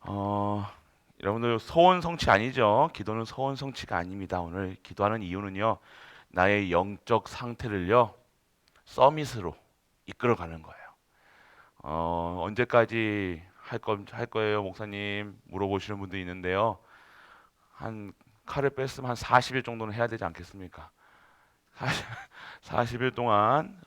어, 여러분들 소원 성취 아니죠? 기도는 소원 성취가 아닙니다. 오늘 기도하는 이유는요, 나의 영적 상태를요, 서밋으로 이끌어가는 거예요. 언제까지 할 거예요, 목사님? 물어보시는 분도 있는데요. 한 칼을 뺐으면 한 40일 정도는 해야 되지 않겠습니까? 40일 동안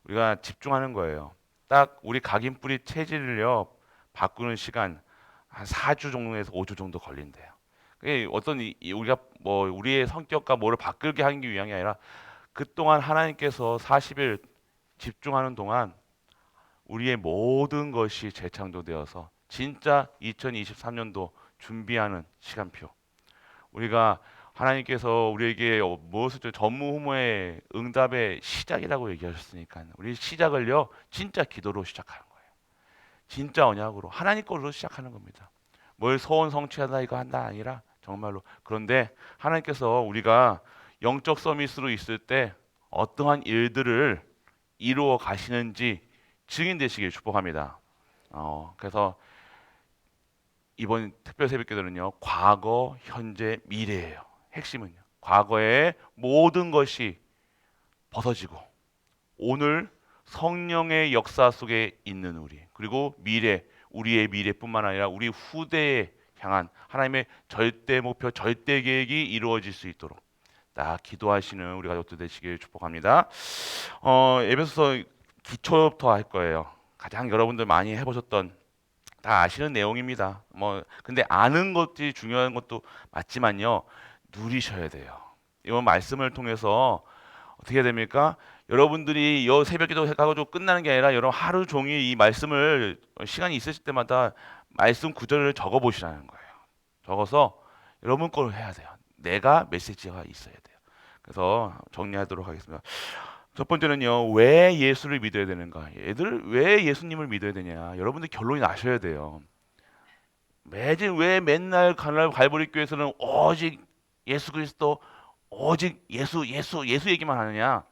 우리가 집중하는 거예요. 딱 우리 각인뿌리 체질을요, 바꾸는 시간 한 4주 정도에서 5주 정도 걸린대요. 그게 어떤 우리가 뭐 우리의 성격과 뭐를 바꾸게 하기 위한 게 아니라 그동안 하나님께서 40일 집중하는 동안 우리의 모든 것이 재창조되어서 진짜 2023년도 준비하는 시간표. 우리가 하나님께서 우리에게 무엇을 전무후무의 응답의 시작이라고 얘기하셨으니까 우리 시작을요 진짜 기도로 시작하는 거예요. 진짜 언약으로 하나님 걸로 시작하는 겁니다. 뭘 소원 성취하다 이거 한다 아니라 정말로. 그런데 하나님께서 우리가 영적 서밋으로 있을 때 어떠한 일들을 이루어 가시는지 증인 되시길 축복합니다. 그래서 이번 특별 새벽기도는요, 과거, 현재, 미래예요. 핵심은요, 과거의 모든 것이 벗어지고 오늘 성령의 역사 속에 있는 우리, 그리고 미래, 우리의 미래뿐만 아니라 우리 후대에 향한 하나님의 절대 목표, 절대 계획이 이루어질 수 있도록 다 기도하시는 우리 가족들 되시길 축복합니다. 에베소서 기초부터 할 거예요. 가장 여러분들 많이 해보셨던 다 아시는 내용입니다. 뭐 근데 아는 것이 중요한 것도 맞지만요, 누리셔야 돼요. 이번 말씀을 통해서 어떻게 됩니까? 여러분들이 여 새벽기도 해가지고 끝나는 게 아니라 여러분 하루 종일 이 말씀을 시간이 있으실 때마다 말씀 구절을 적어 보시라는 거예요. 적어서 여러분 거로 해야 돼요. 내가 메시지가 있어야 돼요. 그래서 정리하도록 하겠습니다. 첫 번째는요, 왜 예수를 믿어야 되는가? 애들 왜 예수님을 믿어야 되냐? 여러분들 결론이 나셔야 돼요. 매진 왜 맨날 가날 갈보리 교회에서는 오직 예수 그리스도, 오직 예수 얘기만 하느냐?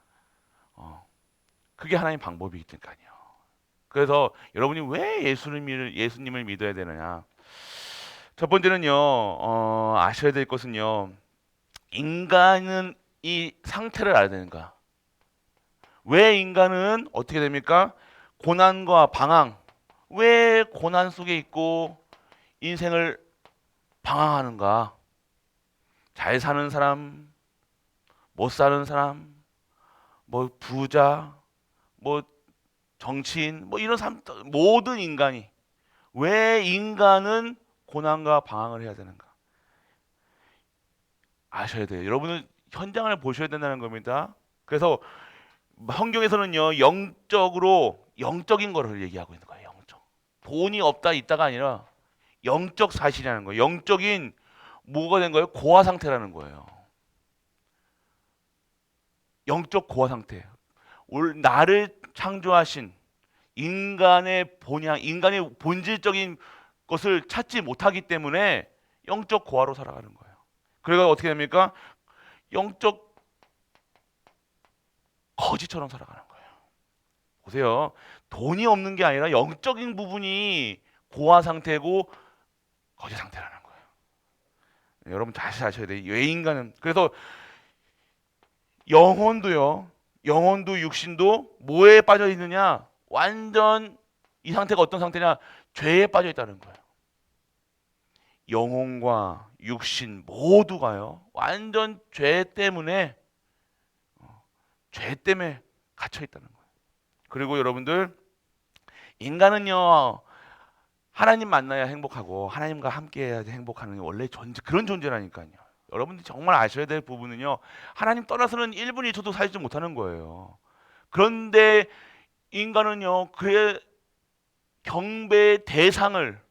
그게 하나님 방법이니까요. 그래서 여러분이 왜 예수님을 믿어야 되느냐? 첫 번째는요, 아셔야 될 것은요, 인간은 이 상태를 알아야 되는가? 왜 인간은 어떻게 됩니까? 고난과 방황. 왜 고난 속에 있고 인생을 방황하는가? 잘 사는 사람, 못 사는 사람, 뭐 부자, 뭐 정치인, 뭐 이런 사람, 모든 인간이 왜 인간은 고난과 방황을 해야 되는가? 아셔야 돼요. 여러분은 현장을 보셔야 된다는 겁니다. 그래서 성경에서는요, 영적인 거를 얘기하고 있는 거예요. 영적. 돈이 없다 있다가 아니라 영적 사실이라는 거예요. 영적인 뭐가 된 거예요? 고아 상태라는 거예요. 영적 고아 상태. 나를 창조하신 인간의 본향, 인간의 본질적인 것을 찾지 못하기 때문에 영적 고아로 살아가는 거예요. 그래서 어떻게 됩니까? 영적 거지처럼 살아가는 거예요. 보세요. 돈이 없는 게 아니라 영적인 부분이 고아 상태고 거지 상태라는 거예요. 여러분 다시 아셔야 돼요. 왜 인간은 그래서 영혼도요. 영혼도 육신도 뭐에 빠져 있느냐? 완전 이 상태가 어떤 상태냐? 죄에 빠져 있다는 거예요. 영혼과 육신 모두가요. 완전 죄 때문에 갇혀 있다는 거예요. 그리고 여러분들 인간은요. 하나님 만나야 행복하고 하나님과 함께해야 행복하는 원래 그런 존재라니까요. 여러분들이 정말 아셔야 될 부분은요. 하나님 떠나서는 1분 1초도 살지 못하는 거예요. 그런데 인간은요. 그의 경배의 대상을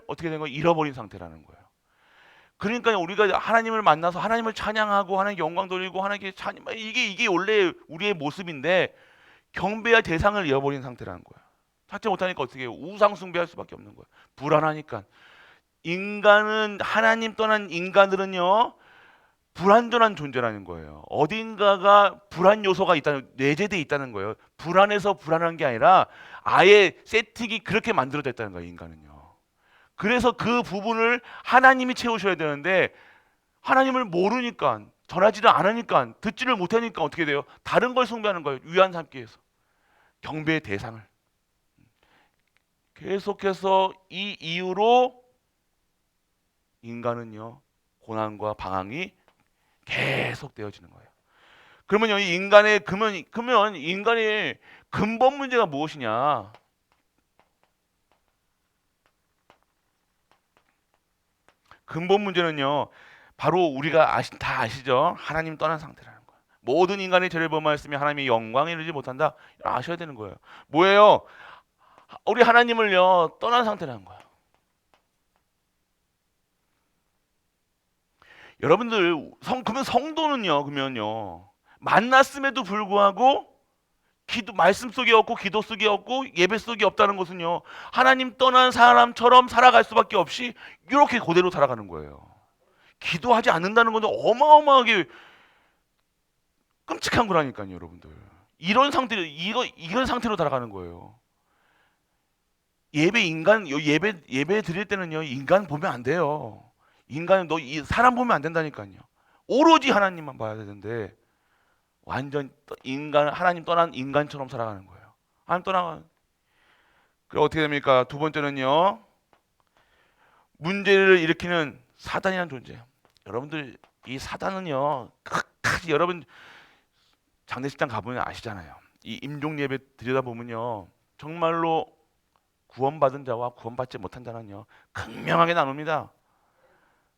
어떻게 된 거예요? 잃어버린 상태라는 거예요. 그러니까 우리가 하나님을 만나서 하나님을 찬양하고 하나님께 영광 돌리고 하나님께 찬양 이게 원래 우리의 모습인데 경배의 대상을 잃어버린 상태라는 거예요. 찾지 못하니까 어떻게 해요? 우상 숭배할 수밖에 없는 거예요. 불안하니까. 인간은 하나님 떠난 인간들은요. 불완전한 존재라는 거예요. 어딘가가 불안 요소가 내재되어 있다는 거예요. 불안해서 불안한 게 아니라 아예 세팅이 그렇게 만들어졌다는 거예요, 인간은요. 그래서 그 부분을 하나님이 채우셔야 되는데 하나님을 모르니까, 전하지를 않으니까, 듣지를 못하니까 어떻게 돼요? 다른 걸 숭배하는 거예요. 위안 삼기 위해서. 경배의 대상을. 계속해서 이 이유로 인간은요, 고난과 방황이 계속 되어지는 거예요. 그러면요, 이 인간의, 그러면 인간의 근본 문제가 무엇이냐? 근본 문제는요, 바로 우리가 다 아시죠? 하나님 떠난 상태라는 거예요. 모든 인간이 죄를 범하였으며 하나님의 영광에 이르지 못한다. 아셔야 되는 거예요. 뭐예요? 우리 하나님을요, 떠난 상태라는 거예요. 여러분들, 그러면 성도는요, 그러면요, 만났음에도 불구하고 말씀 속에 없고 기도 속에 없고 예배 속에 없다는 것은요, 하나님 떠난 사람처럼 살아갈 수밖에 없이 이렇게 그대로 살아가는 거예요. 기도하지 않는다는 것은 어마어마하게 끔찍한 거라니까요, 여러분들. 이런 상태로 이런 상태로 살아가는 거예요. 예배 드릴 때는요, 인간 보면 안 돼요. 인간은 사람 보면 안 된다니까요. 오로지 하나님만 봐야 되는데 완전 하나님 떠난 인간처럼 살아가는 거예요. 하나님 떠나가. 그럼 어떻게 됩니까? 두 번째는요, 문제를 일으키는 사단이라는 존재예요. 여러분들, 이 사단은요, 끝까지 여러분 장례식장 가보면 아시잖아요. 이 임종 예배 드리다 보면요, 정말로 구원받은 자와 구원받지 못한 자는요, 극명하게 나눕니다.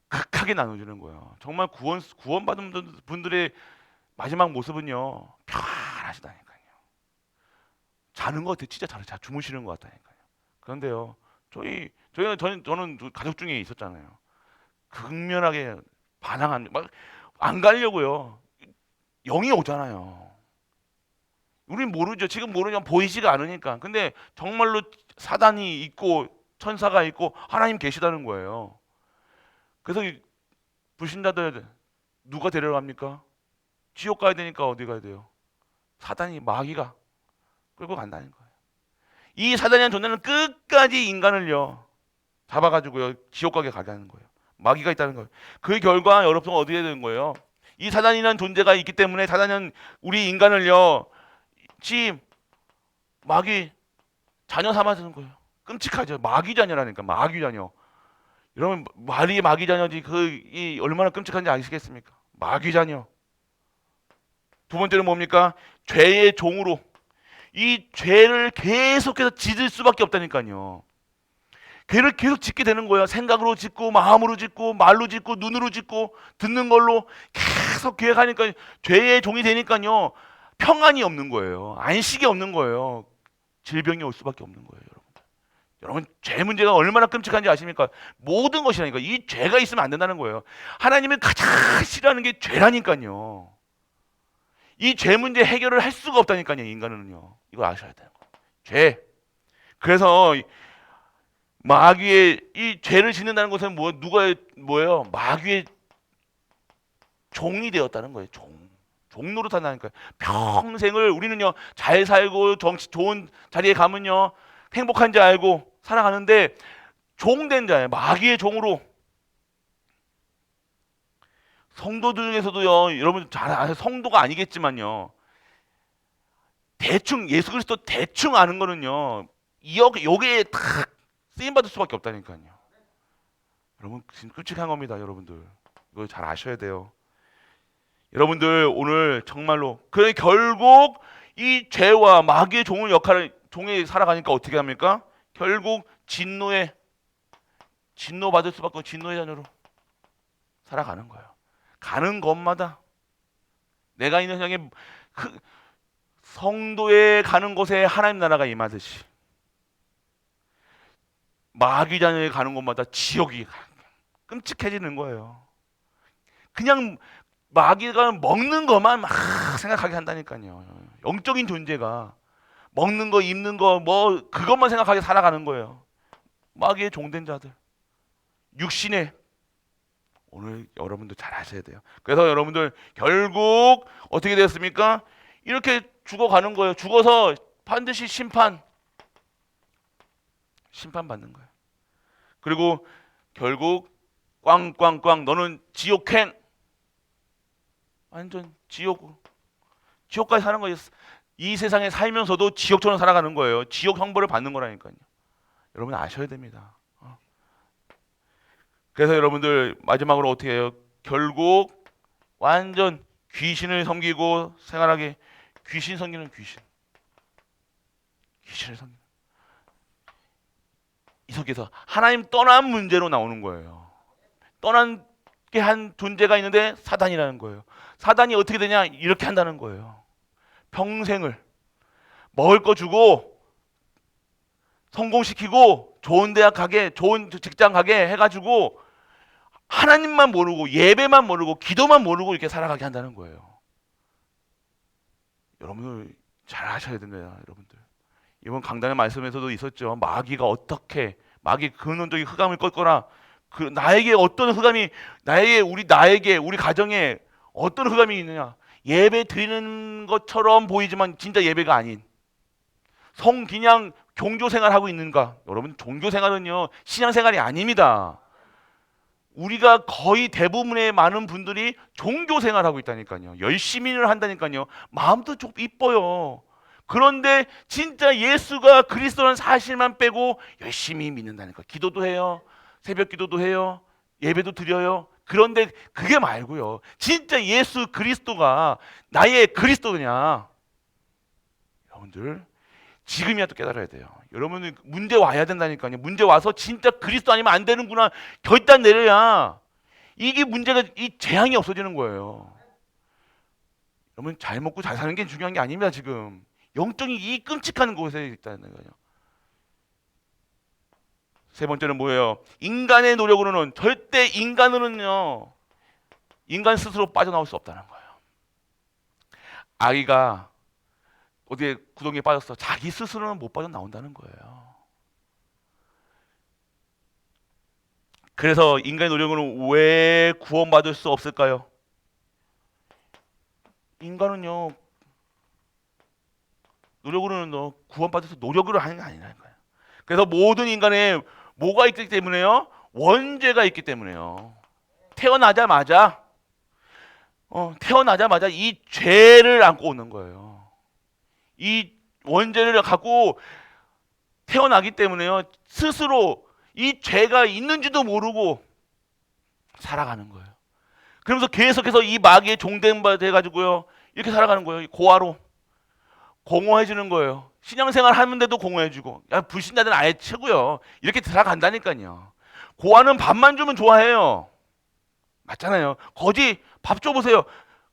극하게 나눠주는 거예요. 정말 구원받은 분들의 마지막 모습은요, 평안하시다니까요. 자는 것 같아요. 진짜 잘 주무시는 것 같다니까요. 그런데요, 저는 가족 중에 있었잖아요. 극면하게 막안 가려고요. 영이 오잖아요. 우린 모르죠. 지금 모르면 보이지가 않으니까. 근데 정말로 사단이 있고 천사가 있고 하나님 계시다는 거예요. 그래서 불신자들 누가 데려갑니까? 지옥 가야 되니까 어디 가야 돼요? 사단이, 마귀가 끌고 간다는 거예요. 이 사단이라는 존재는 끝까지 인간을요, 잡아가지고요, 지옥 가게 가자는 거예요. 마귀가 있다는 거예요. 그 결과 여러분 어디에 되는 거예요? 이 사단이라는 존재가 있기 때문에 사단은 우리 인간을요, 마귀 자녀 삼아주는 거예요. 끔찍하죠. 마귀 자녀라니까, 마귀 자녀. 여러분, 말이 마귀 자녀지 얼마나 끔찍한지 아시겠습니까? 마귀 자녀. 두 번째는 뭡니까? 죄의 종으로. 이 죄를 계속해서 짓을 수밖에 없다니까요. 죄를 계속 짓게 되는 거야. 생각으로 짓고, 마음으로 짓고, 말로 짓고, 눈으로 짓고, 듣는 걸로 계속 계획하니까 죄의 종이 되니까요, 평안이 없는 거예요. 안식이 없는 거예요. 질병이 올 수밖에 없는 거예요, 여러분. 여러분, 죄 문제가 얼마나 끔찍한지 아십니까? 모든 것이라니까. 이 죄가 있으면 안 된다는 거예요. 하나님이 가장 싫어하는 게 죄라니까요. 이 죄 문제 해결을 할 수가 없다니까요, 인간은요. 이거 아셔야 돼요. 죄. 그래서 마귀의 이 죄를 짓는다는 것은 뭐예요? 마귀의 종이 되었다는 거예요. 종로로 산다니까요. 평생을 우리는요, 잘 살고 좋은 자리에 가면요, 행복한 줄 알고 살아가는데 종된 자예요. 마귀의 종으로. 성도들 중에서도요, 여러분 잘 아세요. 성도가 아니겠지만요, 대충 예수 그리스도 대충 아는 거는요, 여기에 딱 쓰임 받을 수밖에 없다니까요. 여러분, 지금 끔찍한 겁니다, 여러분들. 이거 잘 아셔야 돼요. 여러분들, 오늘 정말로 결국 이 죄와 마귀의 종에 살아가니까 어떻게 합니까? 결국 진노 받을 수밖에 없는 진노의 자녀로 살아가는 거예요. 가는 곳마다 내가 있는 현장에 성도에 가는 곳에 하나님 나라가 임하듯이 마귀 자녀에 가는 곳마다 지옥이 끔찍해지는 거예요. 그냥 마귀가 먹는 것만 막 생각하게 한다니까요. 영적인 존재가 먹는 거, 입는 거, 그것만 생각하게 살아가는 거예요. 마귀의 종된 자들, 육신에. 오늘 여러분들 잘 아셔야 돼요. 그래서 여러분들 결국 어떻게 됐습니까? 이렇게 죽어가는 거예요. 죽어서 반드시 심판, 심판받는 거예요. 그리고 결국 꽝꽝꽝 너는 지옥행, 완전 지옥까지 사는 거예요. 이 세상에 살면서도 지옥처럼 살아가는 거예요. 지옥 형벌을 받는 거라니까요. 여러분 아셔야 됩니다. 그래서 여러분들 마지막으로 어떻게 해요? 결국 완전 귀신을 섬기고 생활하게, 귀신 섬기는 귀신을 섬기는, 이 속에서 하나님 떠난 문제로 나오는 거예요. 떠난 게 한 존재가 있는데 사단이라는 거예요. 사단이 어떻게 되냐? 이렇게 한다는 거예요. 평생을 먹을 거 주고 성공시키고 좋은 대학 가게, 좋은 직장 가게 해가지고 하나님만 모르고 예배만 모르고 기도만 모르고 이렇게 살아가게 한다는 거예요. 여러분들 잘 아셔야 됩니다. 여러분들 이번 강단의 말씀에서도 있었죠. 마귀가 어떻게, 마귀 근원적인 흑암을 꺾거나, 그 나에게 어떤 흑암이, 나에게 우리 가정에 어떤 흑암이 있느냐? 예배 드리는 것처럼 보이지만 진짜 예배가 아닌, 그냥 종교 생활하고 있는가? 여러분 종교 생활은요 신앙 생활이 아닙니다. 우리가 거의 대부분의 많은 분들이 종교 생활하고 있다니까요. 열심히를 한다니까요. 마음도 좀 이뻐요. 그런데 진짜 예수가 그리스도라는 사실만 빼고 열심히 믿는다니까. 기도도 해요. 새벽 기도도 해요. 예배도 드려요. 그런데 그게 말고요. 진짜 예수 그리스도가 나의 그리스도냐? 여러분들 지금이라도 깨달아야 돼요. 여러분은 문제 와야 된다니까요. 문제 와서 진짜 그리스도 아니면 안 되는구나 결단 내려야 이게 문제가, 이 재앙이 없어지는 거예요. 여러분 잘 먹고 잘 사는 게 중요한 게 아닙니다. 지금 영적인 이 끔찍한 곳에 있다는 거예요. 세 번째는 뭐예요? 인간의 노력으로는 절대, 인간으로는요 인간 스스로 빠져나올 수 없다는 거예요. 아이가 어디에 구덩이에 빠졌어. 자기 스스로는 못 빠져나온다는 거예요. 그래서 인간의 노력으로는 왜 구원받을 수 없을까요? 인간은요 노력으로는 구원받을 수, 노력으로 하는 게 아니라는 거예요. 그래서 모든 인간에 뭐가 있기 때문에요? 원죄가 있기 때문에요. 태어나자마자 이 죄를 안고 오는 거예요. 이 원죄를 갖고 태어나기 때문에요. 스스로 이 죄가 있는지도 모르고 살아가는 거예요. 그러면서 계속해서 이 마귀의 종된 바 돼가지고요 이렇게 살아가는 거예요. 고아로 공허해 주는 거예요. 신앙생활 하는데도 공허해 주고, 야 불신자들은 아예 치고요 이렇게 들어간다니까요. 고아는 밥만 주면 좋아해요. 맞잖아요. 거지 밥 줘보세요.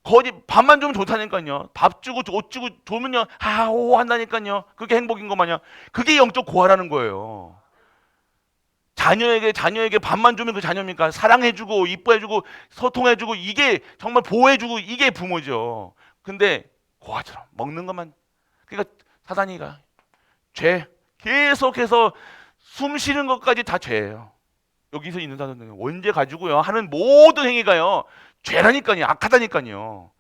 거지 밥만 주면 좋다니까요. 밥 주고 옷 주고 주면요 하오 한다니까요. 그게 행복인 것 마냥. 그게 영적 고아라는 거예요. 자녀에게 밥만 주면 그 자녀입니까? 사랑해주고 이뻐해주고 소통해주고 이게 정말 보호해주고 이게 부모죠. 근데 고아처럼 먹는 것만. 그러니까 사단이가 죄 계속해서 숨 쉬는 것까지 다 죄예요. 여기서 있는 사람들은 원죄 가지고요 하는 모든 행위가요 죄라니까요. 악하다니까요.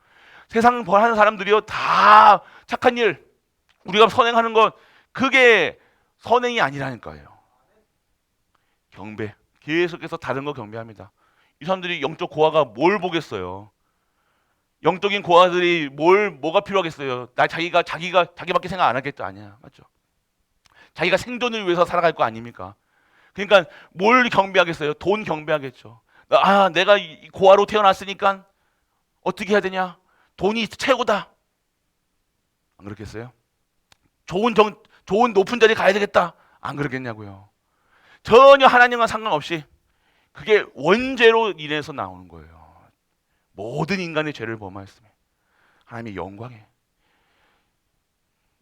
세상 하는 사람들이요 다 착한 일, 우리가 선행하는 것, 그게 선행이 아니라니까요. 경배, 계속해서 다른 거 경배합니다. 이 사람들이 영적 고아가 뭘 보겠어요? 영적인 고아들이 뭐가 필요하겠어요? 자기밖에 생각 안 하겠죠? 아니야, 맞죠? 자기가 생존을 위해서 살아갈 거 아닙니까? 그러니까 뭘 경배하겠어요? 돈 경배하겠죠. 내가 고아로 태어났으니까 어떻게 해야 되냐? 돈이 최고다. 안 그렇겠어요? 좋은 높은 자리 가야 되겠다. 안 그러겠냐고요. 전혀 하나님과 상관없이 그게 원죄로 인해서 나오는 거예요. 모든 인간의 죄를 범하였으며 하나님의 영광에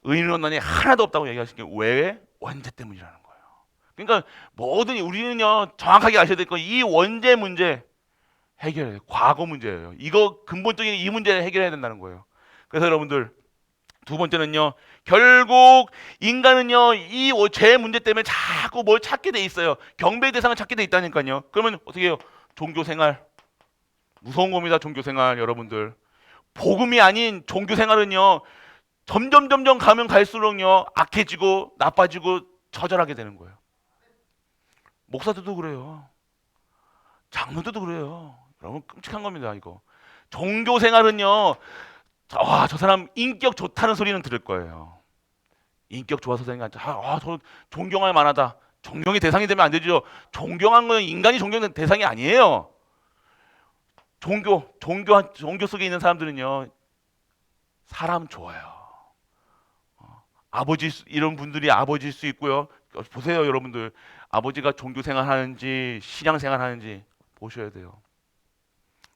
의인은 너네 하나도 없다고 얘기하신 게 왜? 원죄 때문이라는 거예요. 그러니까 우리는요 정확하게 아셔야 될 거, 이 원죄 문제 해결해요. 과거 문제예요. 이거 근본적인 이 문제를 해결해야 된다는 거예요. 그래서 여러분들 두 번째는요, 결국 인간은요 이 죄 문제 때문에 자꾸 뭘 찾게 돼 있어요. 경배의 대상을 찾게 돼 있다니까요. 그러면 어떻게 해요? 종교생활. 무서운 겁니다. 종교생활. 여러분들 복음이 아닌 종교생활은요 점점 가면 갈수록요 악해지고 나빠지고 처절하게 되는 거예요. 목사들도 그래요. 장로들도 그래요. 여러분 끔찍한 겁니다. 이거 종교 생활은요. 저 사람 인격 좋다는 소리는 들을 거예요. 인격 좋아서 되는 게 아니라 저 존경할 만하다. 존경의 대상이 되면 안 되죠. 존경한 건 인간이 존경된 대상이 아니에요. 종교 속에 있는 사람들은요 사람 좋아요. 아버지 이런 분들이 아버지일 수 있고요. 보세요, 여러분들 아버지가 종교 생활하는지 신앙 생활하는지 보셔야 돼요.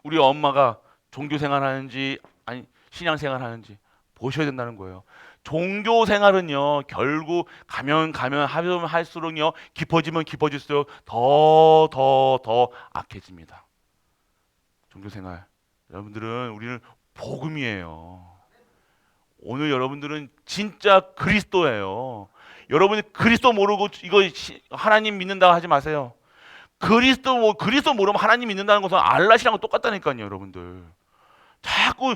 우리 엄마가 종교 생활하는지 아니 신앙 생활하는지 보셔야 된다는 거예요. 종교 생활은요 결국 가면 하면 할수록요 깊어지면 깊어질수록 더 악해집니다. 종교 생활 여러분들은 우리는 복음이에요. 오늘 여러분들은 진짜 그리스도예요. 여러분이 그리스도 모르고 이거 하나님 믿는다고 하지 마세요. 그리스도 모르면 하나님 믿는다는 것은 알라시랑 똑같다니까요, 여러분들. 자꾸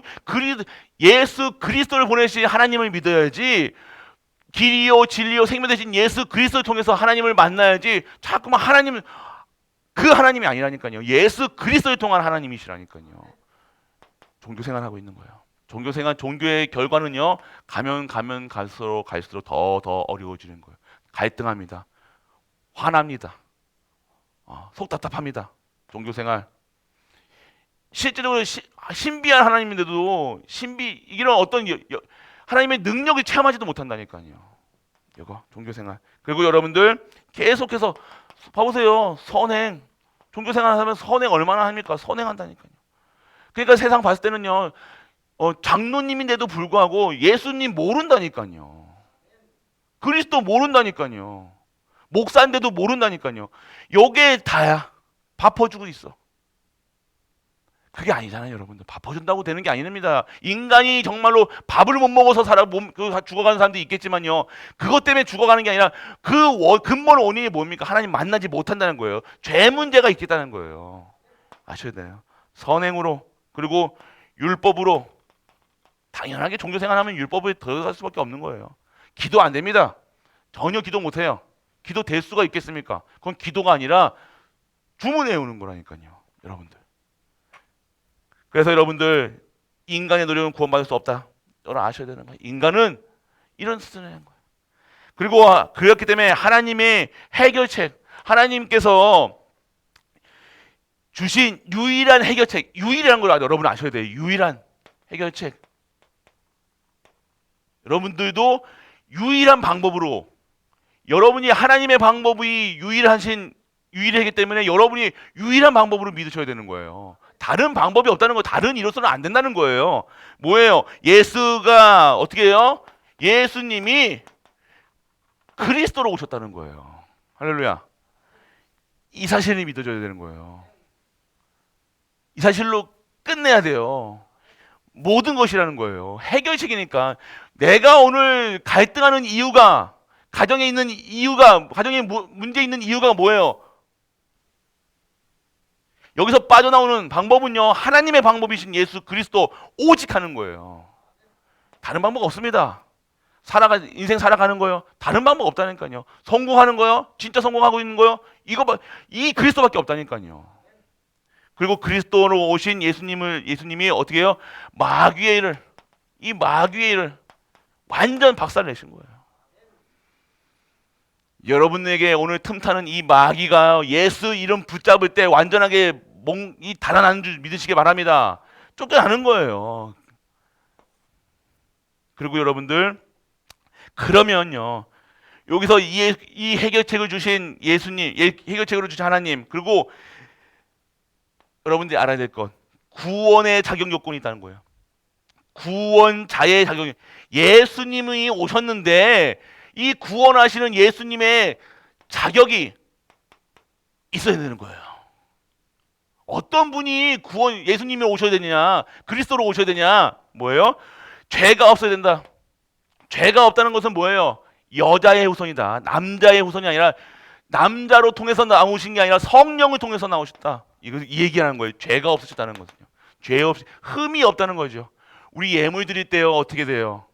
예수 그리스도를 보내신 하나님을 믿어야지. 길이요 진리요 생명 되신 예수 그리스도를 통해서 하나님을 만나야지. 자꾸만 그 하나님이 아니라니까요. 예수 그리스도를 통한 하나님이시라니까요. 종교 생활하고 있는 거예요. 종교의 결과는요. 가면 갈수록 더 어려워지는 거예요. 갈등합니다. 화납니다. 속 답답합니다. 종교 생활. 실제로 신비한 하나님인데도 이런 어떤 하나님의 능력을 체험하지도 못한다니까요. 이거 종교 생활. 그리고 여러분들 계속해서 봐보세요. 선행. 종교 생활 하면 선행 얼마나 합니까? 선행한다니까요. 그러니까 세상 봤을 때는요. 장로님인데도 불구하고 예수님 모른다니까요. 그리스도 모른다니까요. 목사인데도 모른다니까요. 요게 다야. 밥 퍼주고 있어. 그게 아니잖아요, 여러분들. 밥 퍼준다고 되는 게 아닙니다. 인간이 정말로 밥을 못 먹어서 죽어가는 사람도 있겠지만요. 그것 때문에 죽어가는 게 아니라 근본 원인이 뭡니까? 하나님 만나지 못한다는 거예요. 죄 문제가 있겠다는 거예요. 아셔야 돼요. 선행으로 그리고 율법으로 당연하게 종교 생활하면 율법에 들어갈 수밖에 없는 거예요. 기도 안 됩니다. 전혀 기도 못 해요. 기도 될 수가 있겠습니까? 그건 기도가 아니라 주문해 오는 거라니까요, 여러분들. 그래서 여러분들 인간의 노력은 구원받을 수 없다. 여러분 아셔야 되는 거예요. 인간은 이런 수준이라는 거예요. 그리고 그렇기 때문에 하나님의 해결책, 하나님께서 주신 유일한 해결책, 유일한 걸 여러분 아셔야 돼요. 유일한 해결책. 여러분들도 유일한 방법으로 여러분이 하나님의 방법이 유일하기 때문에 여러분이 유일한 방법으로 믿으셔야 되는 거예요. 다른 방법이 없다는 거, 다른 이로서는 안 된다는 거예요. 뭐예요? 예수가 어떻게 해요? 예수님이 그리스도로 오셨다는 거예요. 할렐루야. 이 사실을 믿어줘야 되는 거예요. 이 사실로 끝내야 돼요. 모든 것이라는 거예요. 해결책이니까. 내가 오늘 갈등하는 이유가, 가정에 문제 있는 이유가 뭐예요? 여기서 빠져나오는 방법은요, 하나님의 방법이신 예수 그리스도 오직 하는 거예요. 다른 방법 없습니다. 인생 살아가는 거요. 다른 방법 없다니까요. 성공하는 거요. 진짜 성공하고 있는 거요. 이 그리스도밖에 없다니까요. 그리고 그리스도로 오신 예수님이 어떻게 해요? 마귀의 일을 완전 박살내신 거예요. 여러분에게 오늘 틈타는 이 마귀가 예수 이름 붙잡을 때 완전하게 달아나는 줄 믿으시기 바랍니다. 쫓겨나는 거예요. 그리고 여러분들 그러면요 여기서 이 해결책을 주신 예수님, 해결책으로 주신 하나님, 그리고 여러분들이 알아야 될 것, 구원의 자격 요건이 있다는 거예요. 구원자의 자격이, 예수님이 오셨는데 이 구원하시는 예수님의 자격이 있어야 되는 거예요. 어떤 분이 예수님이 오셔야 되냐, 그리스도로 오셔야 되냐, 뭐예요? 죄가 없어야 된다. 죄가 없다는 것은 뭐예요? 여자의 후손이다. 남자의 후손이 아니라, 남자로 통해서 나오신 게 아니라 성령을 통해서 나오셨다. 이 얘기하는 거예요. 죄가 없으셨다는 거거든요. 흠이 없다는 거죠. 우리 예물 드릴 때요 어떻게 돼요?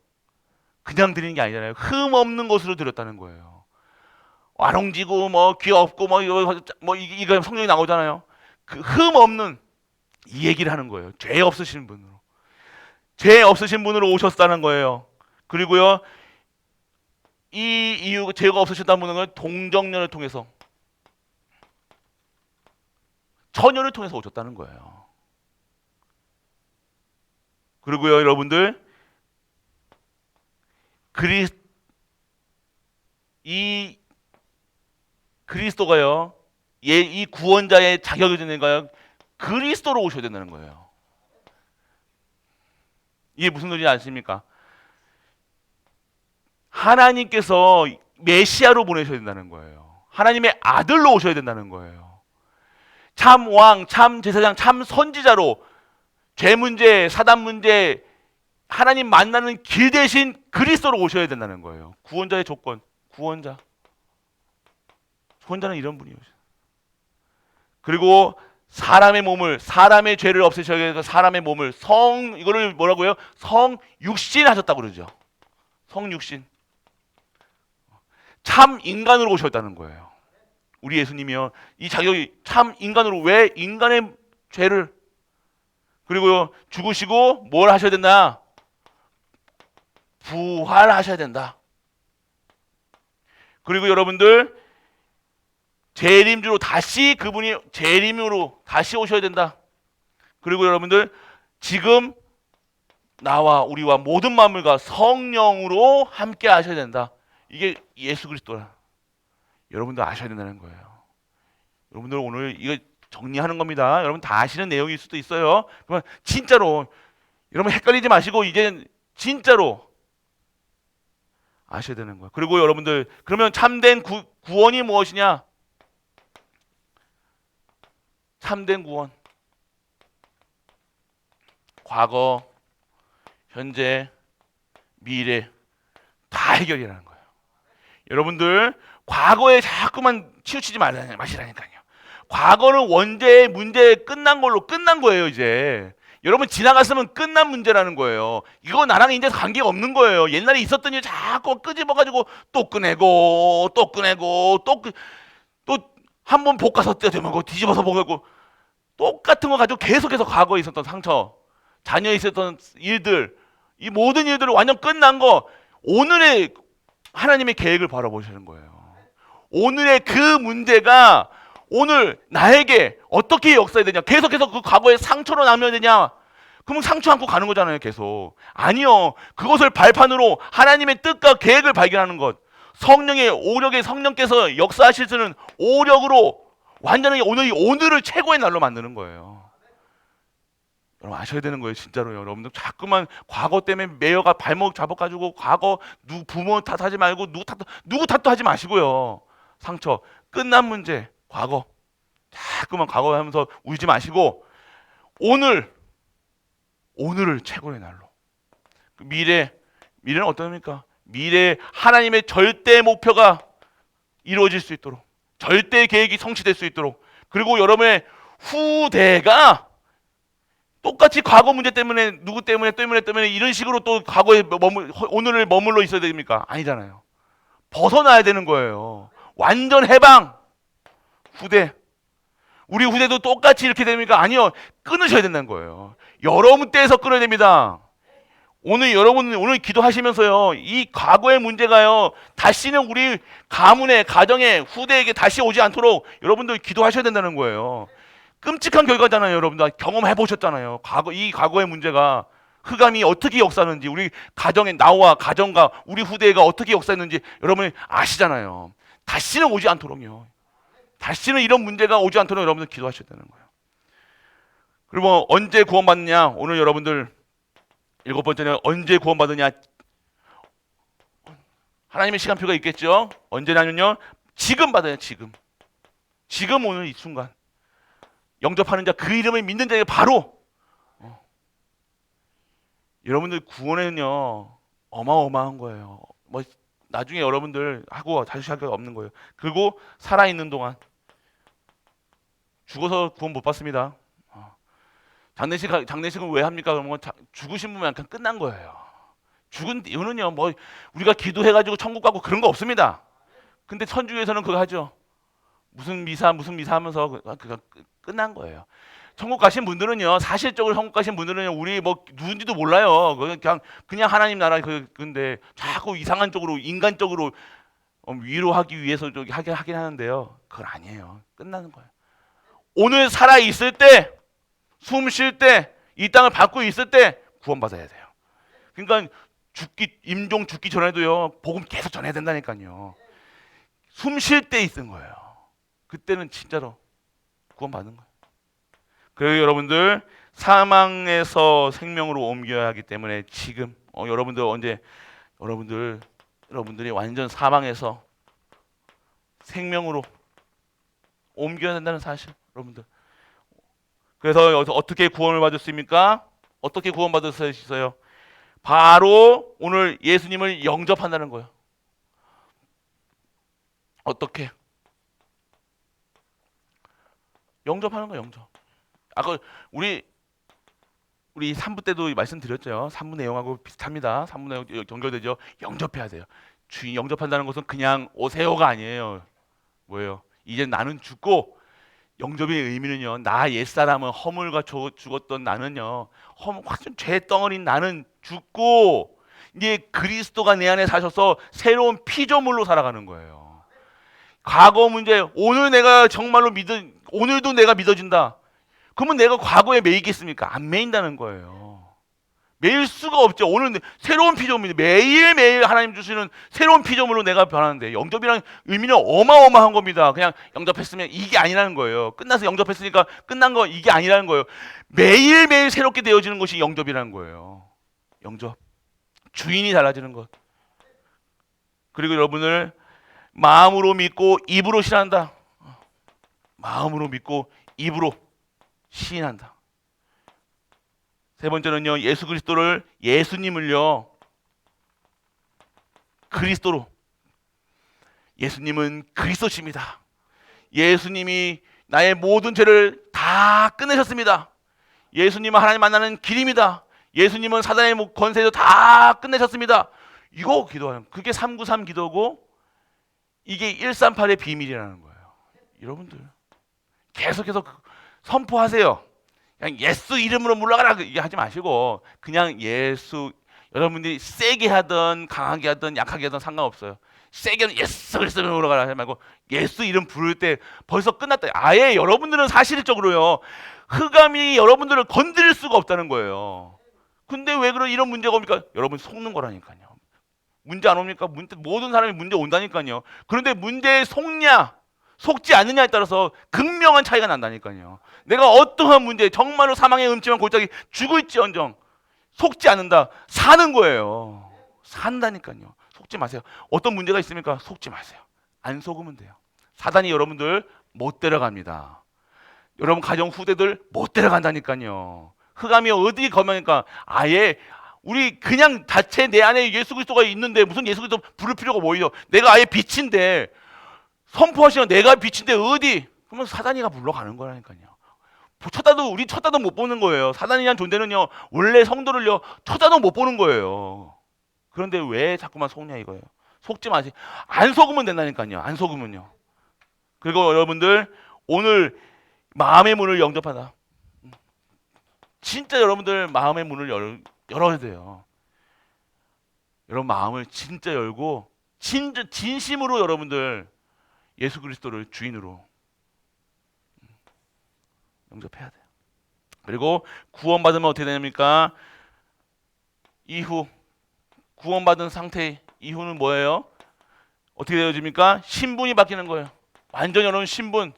그냥 드리는 게 아니잖아요. 흠 없는 것으로 드렸다는 거예요. 와롱지고 뭐 귀 없고 뭐 이거 성경이 나오잖아요. 그 흠 없는 이 얘기를 하는 거예요. 죄 없으신 분으로. 죄 없으신 분으로 오셨다는 거예요. 그리고요, 이 이유, 죄가 없으셨다는 분은 동정녀를 통해서, 처녀를 통해서 오셨다는 거예요. 그리고요, 여러분들, 이 그리스도가요, 이 구원자의 자격이 되는 거예요. 그리스도로 오셔야 된다는 거예요. 이게 무슨 소리인지 아십니까? 하나님께서 메시아로 보내셔야 된다는 거예요. 하나님의 아들로 오셔야 된다는 거예요. 참 왕, 참 제사장, 참 선지자로 죄 문제, 사단 문제, 하나님 만나는 길 대신 그리스도로 오셔야 된다는 거예요. 구원자의 조건, 구원자. 구원자는 이런 분이에요. 그리고 사람의 몸을, 사람의 죄를 없애셔야 해서 사람의 몸을 이거를 뭐라고요? 성육신 하셨다고 그러죠. 성육신. 참 인간으로 오셨다는 거예요. 우리 예수님이요, 이 자격이 참 인간으로, 왜 인간의 죄를, 그리고요, 죽으시고 뭘 하셔야 된다? 부활하셔야 된다. 그리고 여러분들, 재림주로 다시, 그분이 재림으로 다시 오셔야 된다. 그리고 여러분들, 지금 나와 우리와 모든 만물과 성령으로 함께 하셔야 된다. 이게 예수 그리스도라. 여러분들 아셔야 된다는 거예요. 여러분들 오늘 이거 정리하는 겁니다. 여러분 다 아시는 내용일 수도 있어요. 그러면 진짜로 여러분 헷갈리지 마시고 이제 진짜로 아셔야 되는 거예요. 그리고 여러분들, 그러면 참된 구원이 무엇이냐? 참된 구원. 과거, 현재, 미래 다 해결이라는 거예요. 여러분들 과거에 자꾸만 치우치지 마시라니까요. 과거는 원죄의 문제 끝난 걸로 끝난 거예요. 이제 여러분 지나갔으면 끝난 문제라는 거예요. 이거 나랑 이제 관계가 없는 거예요. 옛날에 있었던 일 자꾸 끄집어가지고 또 꺼내고 또 꺼내고 또 한 번 볶아서 떼어대면 뒤집어서 먹고 똑같은 거 가지고 계속해서 과거에 있었던 상처, 자녀에 있었던 일들, 이 모든 일들을 완전 끝난 거, 오늘의 하나님의 계획을 바라보시는 거예요. 오늘의 그 문제가 오늘 나에게 어떻게 역사해야 되냐? 계속해서 그 과거의 상처로 남아야 되냐? 그러면 상처 안고 가는 거잖아요, 계속. 아니요. 그것을 발판으로 하나님의 뜻과 계획을 발견하는 것. 성령의 오력의 성령께서 역사하실 수는 오력으로 완전히 오늘을 최고의 날로 만드는 거예요. 여러분 아셔야 되는 거예요, 진짜로요. 여러분들 자꾸만 과거 때문에 매여가 발목 잡아가지고 과거 부모 탓하지 말고 누구 탓도 하지 마시고요. 상처 끝난 문제, 과거 자꾸만 과거 하면서 울지 마시고 오늘을 최고의 날로. 미래는 어떠합니까? 미래 하나님의 절대 목표가 이루어질 수 있도록, 절대 계획이 성취될 수 있도록, 그리고 여러분의 후대가 똑같이 과거 문제 때문에 누구 때문에 이런 식으로 또 과거에 오늘을 머물러 있어야 됩니까? 아니잖아요. 벗어나야 되는 거예요. 완전 해방. 후대. 우리 후대도 똑같이 이렇게 됩니까? 아니요. 끊으셔야 된다는 거예요. 여러분 때에서 끊어야 됩니다. 여러분 오늘 기도하시면서요, 이 과거의 문제가요 다시는 우리 가문에, 가정에, 후대에게 다시 오지 않도록 여러분들 기도하셔야 된다는 거예요. 끔찍한 결과잖아요. 여러분들 경험해 보셨잖아요. 이 과거의 문제가 흑암이 어떻게 역사하는지, 우리 가정에, 나와 가정과 우리 후대가 어떻게 역사했는지 여러분이 아시잖아요. 다시는 오지 않도록요. 다시는 이런 문제가 오지 않도록 여러분들 기도하셔야 되는 거예요. 그리고 언제 구원받느냐? 오늘 여러분들 7번째는 언제 구원받느냐? 하나님의 시간표가 있겠죠. 언제냐면요, 지금 받아요. 지금 오늘 이 순간 영접하는 자, 그 이름을 믿는 자에게 바로 여러분들 구원은요 어마어마한 거예요. 뭐 나중에 여러분들 하고 다시 할 게 없는 거예요. 그리고 살아있는 동안, 죽어서 구원 못 받습니다. 장례식은 왜 합니까? 그러면 죽으신 분만 그냥 끝난 거예요. 죽은 이유는요, 뭐 우리가 기도해가지고 천국 가고 그런 거 없습니다. 근데 천주교에서는 그거 하죠. 무슨 미사 하면서 그거 끝난 거예요. 천국 가신 분들은요, 사실적으로 천국 가신 분들은요, 우리 뭐 누군지도 몰라요. 그냥 하나님 나라 근데 자꾸 이상한 쪽으로 인간적으로 위로하기 위해서 저기 하긴 하는데요. 그건 아니에요. 끝나는 거예요. 오늘 살아 있을 때, 숨 쉴 때, 이 땅을 밟고 있을 때 구원받아야 돼요. 그러니까 임종 죽기 전에도요, 복음 계속 전해야 된다니까요. 숨 쉴 때 있는 거예요. 그때는 진짜로 구원받는 거예요. 그리고 여러분들 사망에서 생명으로 옮겨야 하기 때문에 지금 여러분들이 완전 사망에서 생명으로 옮겨야 된다는 사실, 여러분들. 그래서 여기서 어떻게 구원을 받을 수 있습니까? 어떻게 구원받을 수 있어요? 바로 오늘 예수님을 영접한다는 거예요. 어떻게? 영접하는 거예요, 영접. 아까 우리 3부 때도 말씀드렸죠. 3부 내용하고 비슷합니다. 3부 내용 연결되죠. 영접해야 돼요. 주인 영접한다는 것은 그냥 오세요가 아니에요. 뭐예요? 이제 나는 죽고, 영접의 의미는요, 나 옛사람은 허물과 죽었던 나는요, 확전 죄 덩어리인 나는 죽고 이제 그리스도가 내 안에 사셔서 새로운 피조물로 살아가는 거예요. 과거 문제, 오늘도 내가 믿어진다. 그러면 내가 과거에 매이겠습니까? 안 매인다는 거예요. 매일 수가 없죠. 오늘 새로운 피조물이 매일매일 하나님 주시는 새로운 피조물로 내가 변하는데, 영접이라는 의미는 어마어마한 겁니다. 그냥 영접했으면 이게 아니라는 거예요. 끝나서 영접했으니까 끝난 거, 이게 아니라는 거예요. 매일매일 새롭게 되어지는 것이 영접이라는 거예요. 영접. 주인이 달라지는 것. 그리고 여러분을 마음으로 믿고 입으로 신한다. 마음으로 믿고 입으로 시인한다. 세 번째는요, 예수님을요, 그리스도로. 예수님은 그리스도십니다. 예수님이 나의 모든 죄를 다 끝내셨습니다. 예수님은 하나님 만나는 길입니다. 예수님은 사단의 권세도 다 끝내셨습니다. 이거 기도하는, 그게 393 기도고, 이게 138의 비밀이라는 거예요. 여러분들 계속해서 선포하세요. 그냥 예수 이름으로 물러가라 하지 마시고, 그냥 예수, 여러분들이 세게 하든 강하게 하든 약하게 하든 상관없어요. 세게는 예수 그리스도로 물러가라 하지 말고, 예수 이름 부를 때 벌써 끝났다. 아예 여러분들은 사실적으로요, 흑암이 여러분들을 건드릴 수가 없다는 거예요. 근데 왜 이런 문제가 옵니까? 여러분 속는 거라니까요. 문제 안 옵니까? 모든 사람이 문제 온다니까요. 그런데 문제에 속냐 속지 않느냐에 따라서 극명한 차이가 난다니까요. 내가 어떠한 문제, 정말로 사망의 음침한 골짜기 죽을지언정 속지 않는다, 사는 거예요. 산다니까요. 속지 마세요. 어떤 문제가 있습니까? 속지 마세요. 안 속으면 돼요. 사단이 여러분들 못 데려갑니다. 여러분 가정 후대들 못 데려간다니까요. 흑암이 어디 거면니까, 아예 우리 그냥 자체 내 안에 예수 그리스도가 있는데 무슨 예수 그리스도 부를 필요가 뭐예요? 내가 아예 빛인데, 선포하시면 내가 빛인데 어디? 그러면 사단이가 물러가는 거라니까요. 우리 쳐다도 못 보는 거예요. 사단이란 존재는요, 원래 성도를요, 쳐다도 못 보는 거예요. 그런데 왜 자꾸만 속냐 이거예요. 속지 마세요. 안 속으면 된다니까요. 안 속으면요. 그리고 여러분들 오늘 마음의 문을 영접하다. 진짜 여러분들 마음의 문을 열어야 돼요. 여러분 마음을 진짜 열고 진심으로 여러분들 예수 그리스도를 주인으로 영접해야 돼요. 그리고 구원받으면 어떻게 됩니까? 이후 구원받은 상태 이후는 뭐예요? 어떻게 되어집니까? 신분이 바뀌는 거예요. 완전 여러분 신분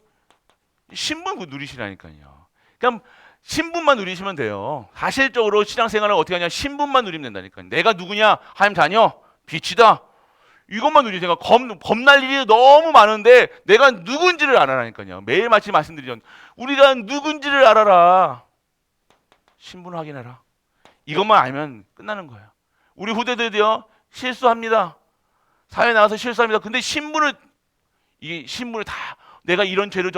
그거 누리시라니까요. 그냥 신분만 누리시면 돼요. 사실적으로 신앙생활을 어떻게 하냐? 신분만 누리면 된다니까요. 내가 누구냐? 하나님 자녀, 빛이다. 이것만 누리세요. 겁날 일이 너무 많은데 내가 누군지를 알아라니까요. 매일 마치 말씀드리죠. 우리가 누군지를 알아라. 신분 확인해라. 이것만 알면 끝나는 거예요. 우리 후대들도요, 실수합니다. 사회에 나가서 실수합니다. 근데 이게 신분을 다, 내가 이런 죄를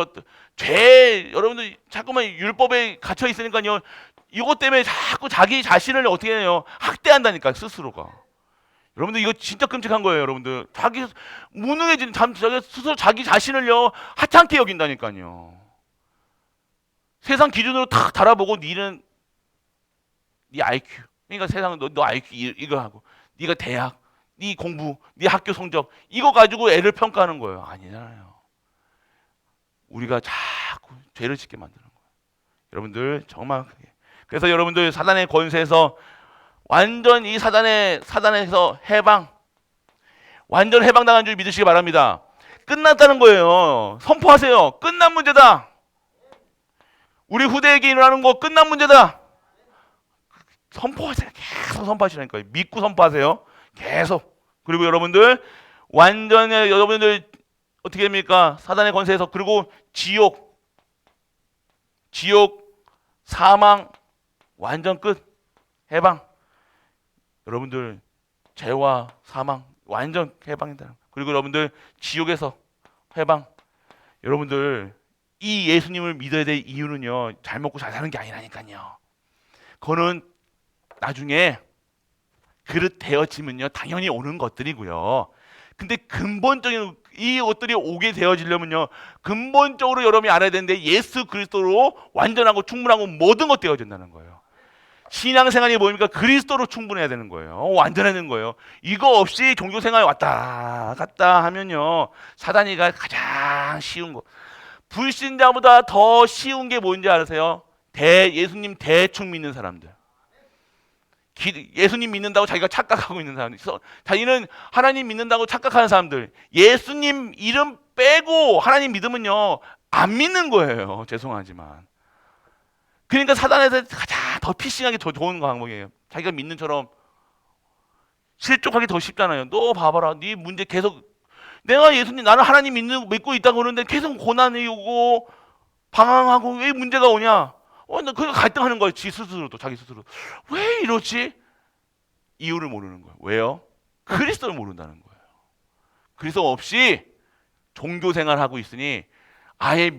여러분들 자꾸만 율법에 갇혀 있으니까요, 이것 때문에 자꾸 자기 자신을 어떻게 해요? 학대한다니까, 스스로가. 여러분들 이거 진짜 끔찍한 거예요. 여러분들 자기 무능해진 자기 스스로 자기 자신을요 하찮게 여긴다니까요. 세상 기준으로 다 달아보고 니는 네 IQ, 그러니까 세상은 너 IQ 이거 하고 네가 대학, 네 공부, 네 학교 성적 이거 가지고 애를 평가하는 거예요. 아니잖아요. 우리가 자꾸 죄를 짓게 만드는 거예요. 여러분들 정확하게. 그래서 여러분들 사단의 권세에서 완전 이 사단에서 완전 해방당한 줄 믿으시기 바랍니다. 끝났다는 거예요. 선포하세요. 끝난 문제다. 우리 후대에게 일어나는 거 끝난 문제다. 선포하세요. 계속 선포하시라니까요. 믿고 선포하세요. 계속. 그리고 여러분들 완전히 여러분들 어떻게 됩니까? 사단의 권세에서 그리고 지옥, 사망 완전 끝. 해방. 여러분들 죄와 사망 완전 해방이다. 그리고 여러분들 지옥에서 해방. 여러분들 이 예수님을 믿어야 될 이유는요. 잘 먹고 잘 사는 게 아니라니까요. 그거는 나중에 그릇 되어지면요. 당연히 오는 것들이고요. 근데 근본적인 이 것들이 오게 되어지려면요. 근본적으로 여러분이 알아야 되는데 예수 그리스도로 완전하고 충분하고 모든 것 되어진다는 거예요. 신앙생활이 뭡니까? 그리스도로 충분해야 되는 거예요. 완전해야 되는 거예요. 이거 없이 종교생활 왔다 갔다 하면요. 사단이가 가장 쉬운 거. 불신자보다 더 쉬운 게 뭔지 아세요? 예수님 대충 믿는 사람들. 예수님 믿는다고 자기가 착각하고 있는 사람들. 자기는 하나님 믿는다고 착각하는 사람들. 예수님 이름 빼고 하나님 믿으면요. 안 믿는 거예요. 죄송하지만. 그러니까 사단에서 가장 더 피싱하기 더 좋은 방법이에요. 자기가 믿는 처럼 실족하기 더 쉽잖아요. 너 봐봐라. 네 문제 계속 내가 예수님 나는 하나님 믿고 있다고 그러는데 계속 고난이 오고 방황하고 왜 문제가 오냐? 그러니까 갈등하는 거예요. 자기 스스로. 왜 이러지? 이유를 모르는 거예요. 왜요? 그리스도를 모른다는 거예요. 그리스도 없이 종교 생활하고 있으니 아예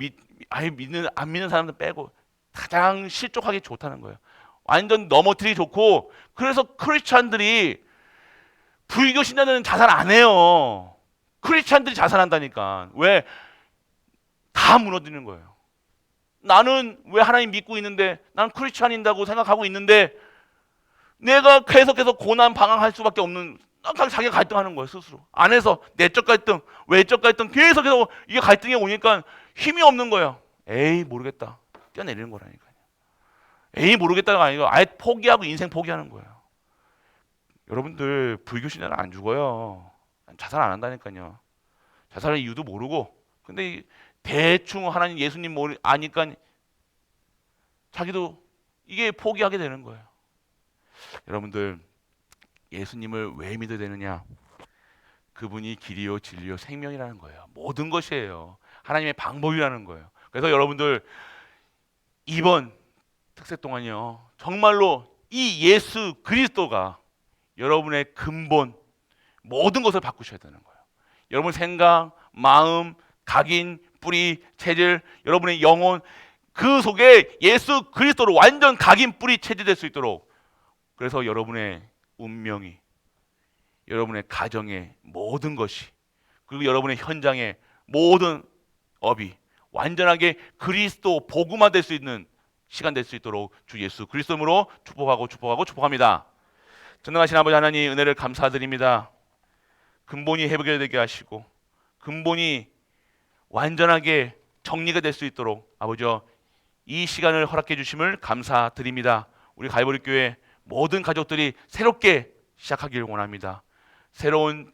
안 믿는 사람들 빼고 가장 실족하기 좋다는 거예요. 완전 넘어뜨리기 좋고 그래서 크리스찬들이 불교 신자들은 자살 안 해요. 크리스찬들이 자살한다니까. 왜? 다 무너지는 거예요. 나는 왜 하나님 믿고 있는데 난 크리스찬인다고 생각하고 있는데 내가 계속해서 고난 방황할 수밖에 없는 자기가 갈등하는 거예요. 스스로. 안에서 내적 갈등, 외적 갈등 계속해서 이게 갈등이 오니까 힘이 없는 거예요. 에이 모르겠다. 뛰어내리는 거라니까요. 에이 모르겠다가 아니고 아예 포기하고 인생 포기하는 거예요. 여러분들 불교 신자는 안 죽어요. 자살 안 한다니까요. 자살의 이유도 모르고 근데 대충 하나님 예수님 아니까 자기도 이게 포기하게 되는 거예요. 여러분들 예수님을 왜 믿어야 되느냐? 그분이 길이요 진리요 생명이라는 거예요. 모든 것이에요. 하나님의 방법이라는 거예요. 그래서 여러분들 이번 특세 동안요 정말로 이 예수 그리스도가 여러분의 근본 모든 것을 바꾸셔야 되는 거예요. 여러분 생각, 마음, 각인, 뿌리, 체질, 여러분의 영혼 그 속에 예수 그리스도로 완전 각인, 뿌리, 체질될 수 있도록 그래서 여러분의 운명이 여러분의 가정의 모든 것이 그리고 여러분의 현장의 모든 업이 완전하게 그리스도 복음화 될 수 있는 시간 될 수 있도록 주 예수 그리스도로 축복합니다. 전능하신 아버지 하나님 은혜를 감사드립니다. 근본이 회복되게 하시고 근본이 완전하게 정리가 될 수 있도록 아버지여 이 시간을 허락해 주심을 감사드립니다. 우리 갈보리 교회 모든 가족들이 새롭게 시작하기를 원합니다. 새로운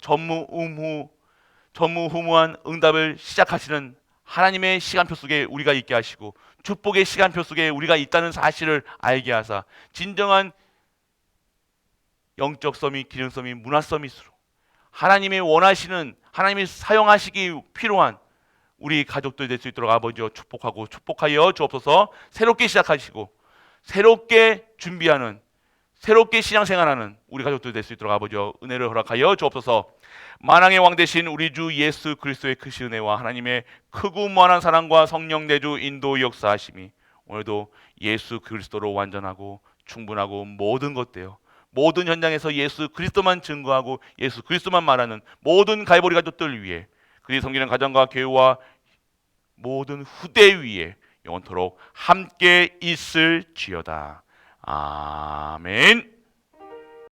전무후무한 응답을 시작하시는 하나님의 시간표 속에 우리가 있게 하시고 축복의 시간표 속에 우리가 있다는 사실을 알게 하사 진정한 영적 서밋, 기능 서밋, 문화 서밋으로 하나님이 원하시는 하나님이 사용하시기 필요한 우리 가족들 될 수 있도록 아버지여 축복하여 주옵소서. 새롭게 시작하시고 새롭게 준비하는 새롭게 신앙생활하는 우리 가족들 될 수 있도록 아버지여 은혜를 허락하여 주옵소서. 만왕의 왕 되신 우리 주 예수 그리스도의 크신 은혜와 하나님의 크고 무한한 사랑과 성령 내주 인도 역사하심이 오늘도 예수 그리스도로 완전하고 충분하고 모든 것 되어 모든 현장에서 예수 그리스도만 증거하고 예수 그리스도만 말하는 모든 갈보리 가족들 위해 그리 섬기는 가정과 교회와 모든 후대 위에 영원토록 함께 있을지어다. 아멘.